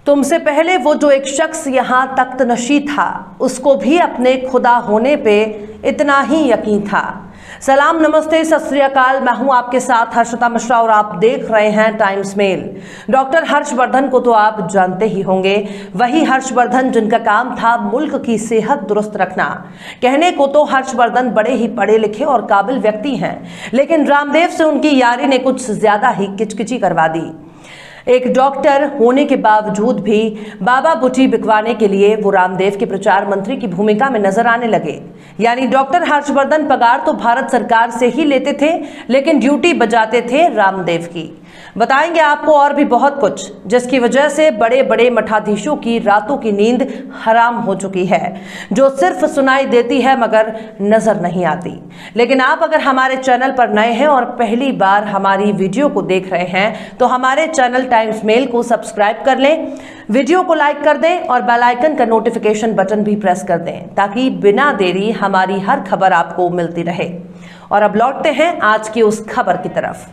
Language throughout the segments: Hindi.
तुमसे पहले वो जो एक शख्स यहाँ तख्त नशी था, उसको भी अपने खुदा होने पे इतना ही यकीन था। सलाम, नमस्ते, सत श्री अकाल। मैं हूं आपके साथ हर्षिता मिश्रा और आप देख रहे हैं टाइम्स मेल। डॉक्टर हर्षवर्धन को तो आप जानते ही होंगे, वही हर्षवर्धन जिनका काम था मुल्क की सेहत दुरुस्त रखना। कहने को तो हर्षवर्धन बड़े ही पढ़े लिखे और काबिल व्यक्ति हैं, लेकिन रामदेव से उनकी यारी ने कुछ ज्यादा ही किचकिची करवा दी। एक डॉक्टर होने के बावजूद भी बाबा बूटी बिकवाने के लिए वो रामदेव के प्रचार मंत्री की भूमिका में नजर आने लगे। यानी डॉक्टर हर्षवर्धन पगार तो भारत सरकार से ही लेते थे, लेकिन ड्यूटी बजाते थे रामदेव की। बताएंगे आपको और भी बहुत कुछ, जिसकी वजह से बड़े बड़े मठाधीशों की रातों की नींद हराम हो चुकी है, जो सिर्फ सुनाई देती है मगर नजर नहीं आती। लेकिन आप अगर हमारे चैनल पर नए हैं और पहली बार हमारी वीडियो को देख रहे हैं तो हमारे चैनल टाइम्स मेल को सब्सक्राइब कर लें, वीडियो को लाइक कर दें और बेल आइकन का नोटिफिकेशन बटन भी प्रेस कर दें, ताकि बिना देरी हमारी हर खबर आपको मिलती रहे। और अब लौटते हैं आज की उस खबर की तरफ।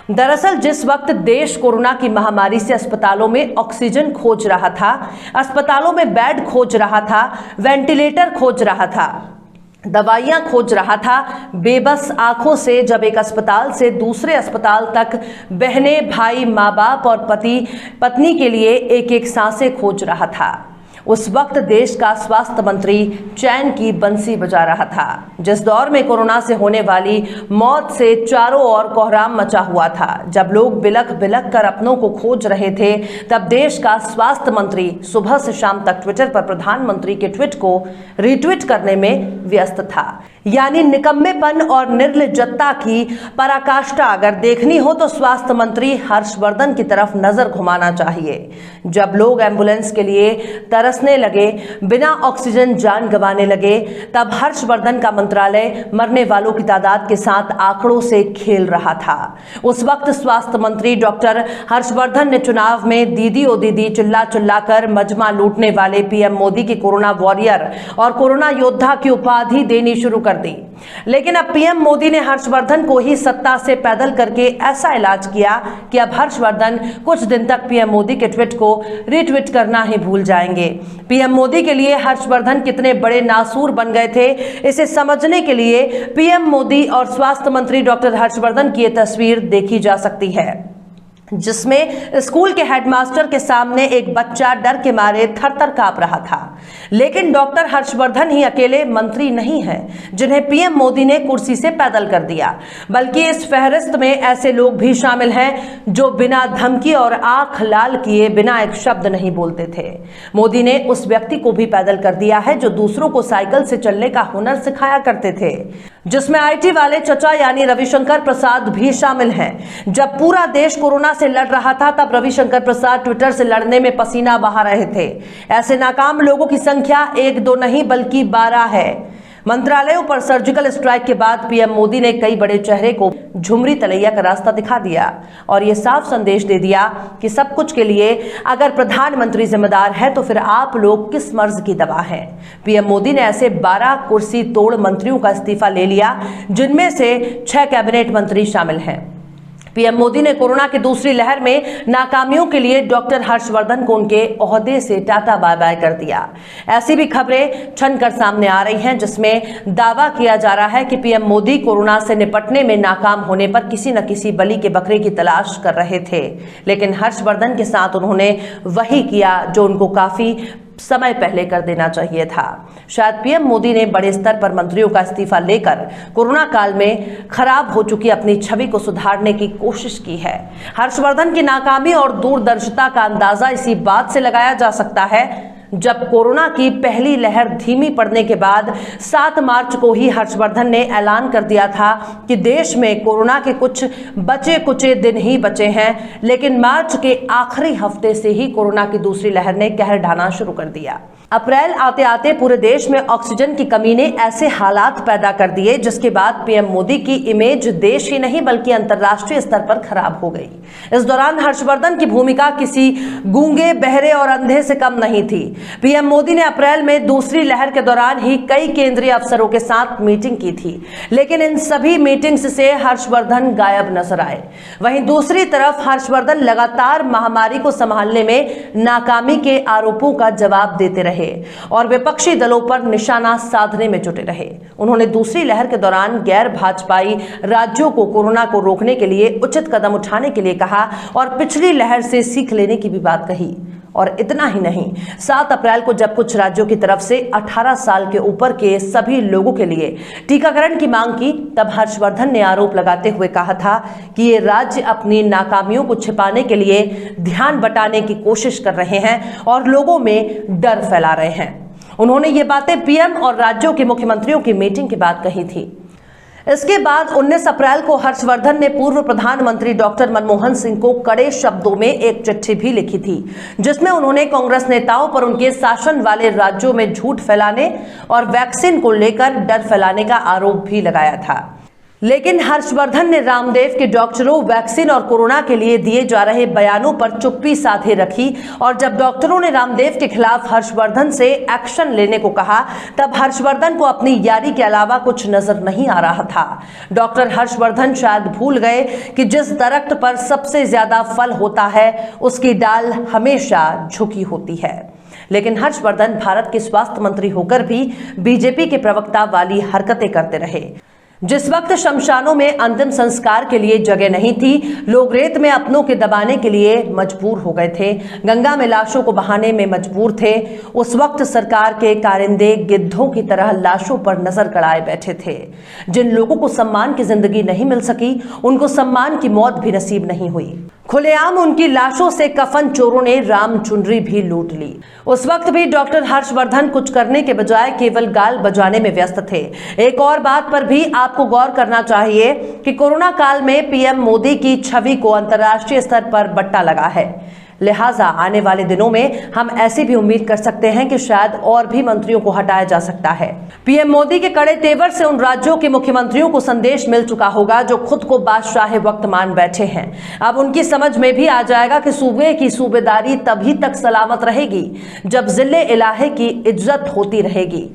दरअसल जिस वक्त देश कोरोना की महामारी से अस्पतालों में ऑक्सीजन खोज रहा था, अस्पतालों में बेड खोज रहा था, वेंटिलेटर खोज रहा था, दवाइयां खोज रहा था, बेबस आंखों से जब एक अस्पताल से दूसरे अस्पताल तक बहने, भाई, माँ बाप और पति पत्नी के लिए एक एक सांसें खोज रहा था, उस वक्त देश का स्वास्थ्य मंत्री चैन की बंसी बजा रहा था। जिस दौर में कोरोना से होने वाली मौत से चारों ओर कोहराम मचा हुआ था, जब लोग बिलख बिलख कर अपनों को खोज रहे थे, तब देश का स्वास्थ्य मंत्री सुबह से शाम तक ट्विटर पर प्रधानमंत्री के ट्वीट को रीट्वीट करने में व्यस्त था। यानी निकम्मेपन और निर्लज्जता की पराकाष्ठा अगर देखनी हो तो स्वास्थ्य मंत्री हर्षवर्धन की तरफ नजर घुमाना चाहिए। जब लोग एम्बुलेंस के लिए तरसने लगे, बिना ऑक्सीजन जान गंवाने लगे, तब हर्षवर्धन का मंत्रालय मरने वालों की तादाद के साथ आंकड़ों से खेल रहा था। उस वक्त स्वास्थ्य मंत्री डॉक्टर हर्षवर्धन ने चुनाव में दीदी ओ दीदी चिल्ला चिल्ला कर मजमा लूटने वाले पीएम मोदी की कोरोना वॉरियर और कोरोना योद्धा की उपाधि देनी शुरू कर दी। लेकिन अब पीएम मोदी ने हर्षवर्धन को ही सत्ता से पैदल करके ऐसा इलाज किया कि अब हर्षवर्धन कुछ दिन तक पीएम मोदी के ट्वीट को रीट्वीट करना ही भूल जाएंगे। पीएम मोदी के लिए हर्षवर्धन कितने बड़े नासूर बन गए थे, इसे समझने के लिए पीएम मोदी और स्वास्थ्य मंत्री डॉक्टर हर्षवर्धन की ये तस्वीर देखी जा सकती है, जिसमें स्कूल के हेडमास्टर के सामने एक बच्चा डर के मारे थर-थर कांप रहा था। लेकिन डॉक्टर हर्षवर्धन ही अकेले मंत्री नहीं हैं जिन्हें पीएम मोदी ने कुर्सी से पैदल कर दिया, बल्कि इस फहरिस्त में ऐसे लोग भी शामिल हैं जो बिना धमकी और आंख लाल किए बिना एक शब्द नहीं बोलते थे। मोदी ने उस व्यक्ति को भी पैदल कर दिया है जो दूसरों को साइकिल से चलने का हुनर सिखाया करते थे, जिसमें आईटी वाले चचा यानी रविशंकर प्रसाद भी शामिल हैं। जब पूरा देश कोरोना से लड़ रहा था, तब रविशंकर प्रसाद ट्विटर से लड़ने में पसीना बहा रहे थे। ऐसे नाकाम लोगों की संख्या 1-2 नहीं बल्कि 12 है। मंत्रालयों पर सर्जिकल स्ट्राइक के बाद पीएम मोदी ने कई बड़े चेहरे को झुमरी तलैया का रास्ता दिखा दिया और ये साफ संदेश दे दिया कि सब कुछ के लिए अगर प्रधानमंत्री जिम्मेदार है तो फिर आप लोग किस मर्ज की दवा हैं। पीएम मोदी ने ऐसे 12 कुर्सी तोड़ मंत्रियों का इस्तीफा ले लिया, जिनमें से 6 कैबिनेट मंत्री शामिल हैं। पीएम मोदी ने कोरोना की दूसरी लहर में नाकामियों के लिए डॉक्टर हर्षवर्धन को उनके ओहदे से टाटा बाय बाय कर दिया। ऐसी भी खबरें छनकर सामने आ रही हैं, जिसमें दावा किया जा रहा है कि पीएम मोदी कोरोना से निपटने में नाकाम होने पर किसी न किसी बलि के बकरे की तलाश कर रहे थे, लेकिन हर्षवर्धन के साथ उन्होंने वही किया जो उनको काफी समय पहले कर देना चाहिए था। शायद पीएम मोदी ने बड़े स्तर पर मंत्रियों का इस्तीफा लेकर कोरोना काल में खराब हो चुकी अपनी छवि को सुधारने की कोशिश की है। हर्षवर्धन की नाकामी और दूरदर्शिता का अंदाजा इसी बात से लगाया जा सकता है, जब कोरोना की पहली लहर धीमी पड़ने के बाद 7 मार्च को ही हर्षवर्धन ने ऐलान कर दिया था कि देश में कोरोना के कुछ बचे कुचे दिन ही बचे हैं, लेकिन मार्च के आखिरी हफ्ते से ही कोरोना की दूसरी लहर ने कहर ढाना शुरू कर दिया। अप्रैल आते आते पूरे देश में ऑक्सीजन की कमी ने ऐसे हालात पैदा कर दिए जिसके बाद पीएम मोदी की इमेज देश ही नहीं बल्कि अंतर्राष्ट्रीय स्तर पर खराब हो गई। इस दौरान हर्षवर्धन की भूमिका किसी गूंगे, बहरे और अंधे से कम नहीं थी। पीएम मोदी ने अप्रैल में दूसरी लहर के दौरान ही कई केंद्रीय अफसरों के साथ मीटिंग की थी, लेकिन इन सभी मीटिंग्स से हर्षवर्धन गायब नजर आए। वहीं दूसरी तरफ हर्षवर्धन लगातार महामारी को संभालने में नाकामी के आरोपों का जवाब देते रहे और विपक्षी दलों पर निशाना साधने में जुटे रहे। उन्होंने दूसरी लहर के दौरान गैर भाजपाई राज्यों को कोरोना को रोकने के लिए उचित कदम उठाने के लिए कहा और पिछली लहर से सीख लेने की भी बात कही। और इतना ही नहीं, 7 अप्रैल को जब कुछ राज्यों की तरफ से 18 साल के ऊपर के सभी लोगों के लिए टीकाकरण की मांग की, तब हर्षवर्धन ने आरोप लगाते हुए कहा था कि ये राज्य अपनी नाकामियों को छिपाने के लिए ध्यान बटाने की कोशिश कर रहे हैं और लोगों में डर फैला रहे हैं। उन्होंने ये बातें पीएम और राज्यों के मुख्यमंत्रियों की मीटिंग के बाद कही थी। इसके बाद 19 अप्रैल को हर्षवर्धन ने पूर्व प्रधानमंत्री डॉक्टर मनमोहन सिंह को कड़े शब्दों में एक चिट्ठी भी लिखी थी, जिसमें उन्होंने कांग्रेस नेताओं पर उनके शासन वाले राज्यों में झूठ फैलाने और वैक्सीन को लेकर डर फैलाने का आरोप भी लगाया था। लेकिन हर्षवर्धन ने रामदेव के डॉक्टरों, वैक्सीन और कोरोना के लिए दिए जा रहे बयानों पर चुप्पी साधे रखी और जब डॉक्टरों ने रामदेव के खिलाफ हर्षवर्धन से एक्शन लेने को कहा, तब हर्षवर्धन को अपनी यारी के अलावा कुछ नजर नहीं आ रहा था। डॉक्टर हर्षवर्धन शायद भूल गए कि जिस दरख्त पर सबसे ज्यादा फल होता है उसकी डाल हमेशा झुकी होती है। लेकिन हर्षवर्धन भारत के स्वास्थ्य मंत्री होकर भी बीजेपी के प्रवक्ता वाली हरकतें करते रहे। जिस वक्त शमशानों में अंतिम संस्कार के लिए जगह नहीं थी, लोग रेत में अपनों के दबाने के लिए मजबूर हो गए थे, गंगा में लाशों को बहाने में मजबूर थे, उस वक्त सरकार के कारिंदे गिद्धों की तरह लाशों पर नजर गड़ाए बैठे थे। जिन लोगों को सम्मान की जिंदगी नहीं मिल सकी, उनको सम्मान की मौत भी नसीब नहीं हुई। खुलेआम उनकी लाशों से कफन चोरों ने राम चुनरी भी लूट ली। उस वक्त भी डॉक्टर हर्षवर्धन कुछ करने के बजाय केवल गाल बजाने में व्यस्त थे। एक और बात पर भी आपको गौर करना चाहिए कि कोरोना काल में पीएम मोदी की छवि को अंतर्राष्ट्रीय स्तर पर बट्टा लगा है। लिहाजा आने वाले दिनों में हम ऐसी भी उम्मीद कर सकते हैं कि शायद और भी मंत्रियों को हटाया जा सकता है। पीएम मोदी के कड़े तेवर से उन राज्यों के मुख्यमंत्रियों को संदेश मिल चुका होगा जो खुद को बादशाह वक्त मान बैठे हैं। अब उनकी समझ में भी आ जाएगा कि सूबे की सूबेदारी तभी तक सलामत रहेगी जब जिले इलाहे की इज्जत होती रहेगी।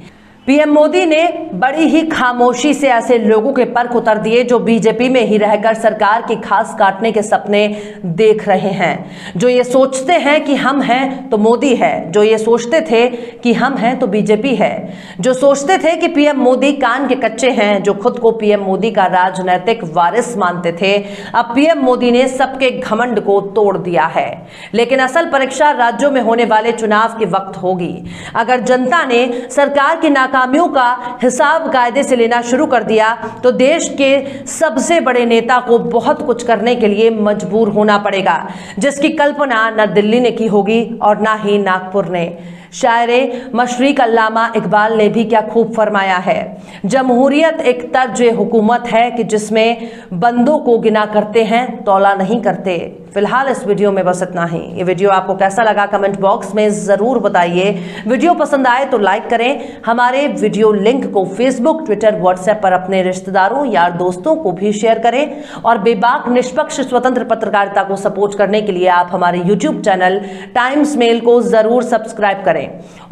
पीएम मोदी ने बड़ी ही खामोशी से ऐसे लोगों के परख उतर दिए जो बीजेपी में ही रहकर सरकार की खास काटने के सपने देख रहे हैं, जो ये सोचते हैं कि हम हैं तो मोदी है, जो ये सोचते थे कि हम हैं तो बीजेपी है, जो सोचते थे कि पीएम मोदी कान के कच्चे हैं, जो खुद को पीएम मोदी का राजनैतिक वारिस मानते थे। अब पीएम मोदी ने सबके घमंड को तोड़ दिया है। लेकिन असल परीक्षा राज्यों में होने वाले चुनाव के वक्त होगी। अगर जनता ने सरकार की नाकामियों का हिसाब कायदे से लेना शुरू कर दिया तो देश के सबसे बड़े नेता को बहुत कुछ करने के लिए मजबूर होना पड़ेगा, जिसकी कल्पना न दिल्ली ने की होगी और ना ही नागपुर ने। शायरे मशरिक अल्लामा इकबाल ने भी क्या खूब फरमाया है, जमहूरियत एक तर्ज हुकूमत है कि जिसमें बंदों को गिना करते हैं, तौला नहीं करते। फिलहाल इस वीडियो में बस इतना ही। ये वीडियो आपको कैसा लगा कमेंट बॉक्स में जरूर बताइए। वीडियो पसंद आए तो लाइक करें। हमारे वीडियो लिंक को फेसबुक, ट्विटर, व्हाट्सएप पर अपने रिश्तेदारों, यार दोस्तों को भी शेयर करें और बेबाक, निष्पक्ष, स्वतंत्र पत्रकारिता को सपोर्ट करने के लिए आप हमारे यूट्यूब चैनल टाइम्स मेल को जरूर सब्सक्राइब करें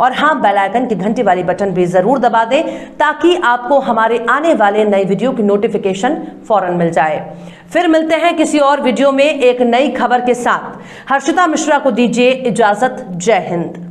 और हाँ, बेल आइकन की घंटी वाली बटन भी जरूर दबा दें ताकि आपको हमारे आने वाले नए वीडियो की नोटिफिकेशन फौरन मिल जाए। फिर मिलते हैं किसी और वीडियो में एक नई खबर के साथ। हर्षिता मिश्रा को दीजिए इजाजत। जय हिंद।